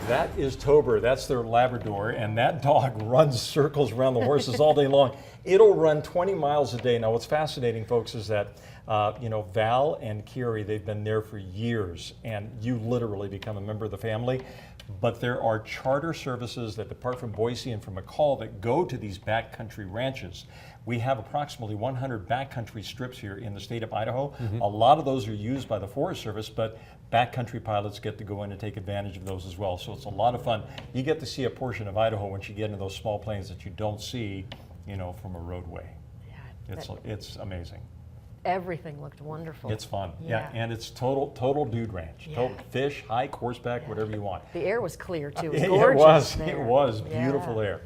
That is Tober, that's their Labrador, and that dog runs circles around the horses all day long. It'll run 20 miles a day. Now what's fascinating, folks, is that Val and Kiri, they've been there for years, and you literally become a member of the family. But there are charter services that depart from Boise and from McCall that go to these backcountry ranches. We have approximately 100 backcountry strips here in the state of Idaho. A lot of those are used by the Forest Service, but backcountry pilots get to go in and take advantage of those as well. So it's a lot of fun. You get to see a portion of Idaho once you get into those small plains that you don't see, from a roadway. Yeah, it's amazing. Everything looked wonderful. It's fun, yeah, and it's total dude ranch. Yeah. Total fish, hike, horseback, whatever you want. The air was clear too. It was gorgeous. It was beautiful air.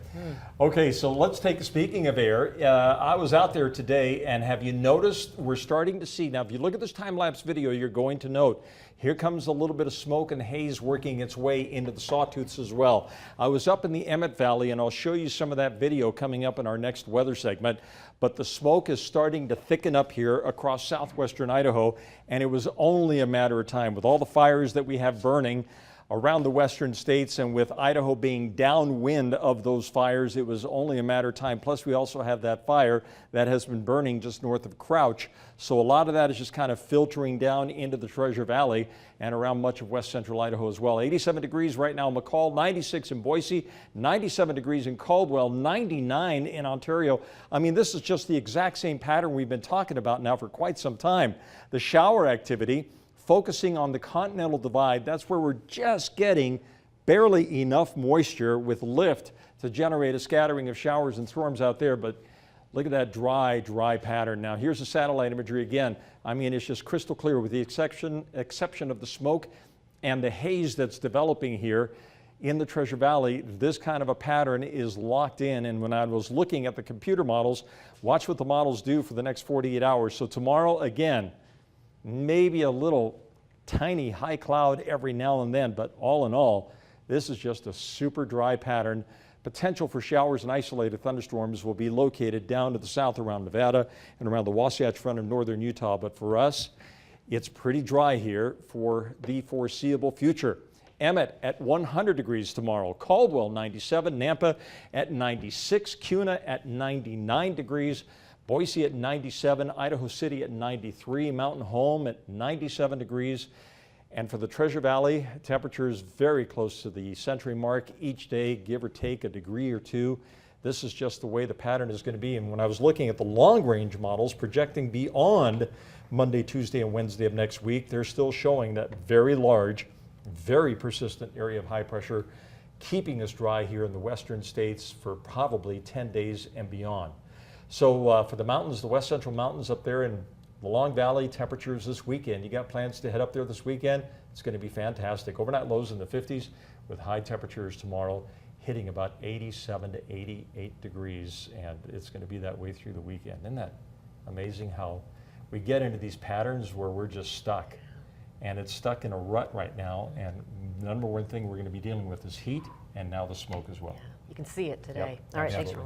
Okay, so let's take, speaking of air, I was out there today, and have you noticed we're starting to see, now if you look at this time-lapse video, you're going to note, here comes a little bit of smoke and haze working its way into the Sawtooths as well. I was up in the Emmett Valley, and I'll show you some of that video coming up in our next weather segment, but the smoke is starting to thicken up here across southwestern Idaho, and it was only a matter of time. With all the fires that we have burning around the western states, and with Idaho being downwind of those fires, it was only a matter of time. Plus, we also have that fire that has been burning just north of Crouch. So a lot of that is just kind of filtering down into the Treasure Valley and around much of west central Idaho as well. 87 degrees right now in McCall, 96 in Boise, 97 degrees in Caldwell, 99 in Ontario. I mean, this is just the exact same pattern we've been talking about now for quite some time. The shower activity, focusing on the Continental Divide, that's where we're just getting barely enough moisture with lift to generate a scattering of showers and storms out there. But look at that dry pattern. Now here's the satellite imagery again. I mean, it's just crystal clear with the exception of the smoke and the haze that's developing here in the Treasure Valley. This kind of a pattern is locked in. And when I was looking at the computer models, watch what the models do for the next 48 hours. So tomorrow, again, maybe a little tiny high cloud every now and then, but all in all, this is just a super dry pattern. Potential for showers and isolated thunderstorms will be located down to the south around Nevada and around the Wasatch Front of northern Utah. But for us, it's pretty dry here for the foreseeable future. Emmett at 100 degrees tomorrow, Caldwell 97, Nampa at 96, Kuna at 99 degrees, Boise at 97, Idaho City at 93, Mountain Home at 97 degrees. And for the Treasure Valley, temperatures very close to the century mark each day, give or take a degree or two. This is just the way the pattern is going to be. And when I was looking at the long-range models projecting beyond Monday, Tuesday, and Wednesday of next week, they're still showing that very large, very persistent area of high pressure, keeping us dry here in the western states for probably 10 days and beyond. So for the mountains, the west central mountains up there in the Long Valley, temperatures this weekend. You got plans to head up there this weekend? It's going to be fantastic. Overnight lows in the 50s with high temperatures tomorrow hitting about 87 to 88 degrees. And it's going to be that way through the weekend. Isn't that amazing how we get into these patterns where we're just stuck? And it's stuck in a rut right now. And the number one thing we're going to be dealing with is heat and now the smoke as well. You can see it today. Yep, all right, absolutely. thanks.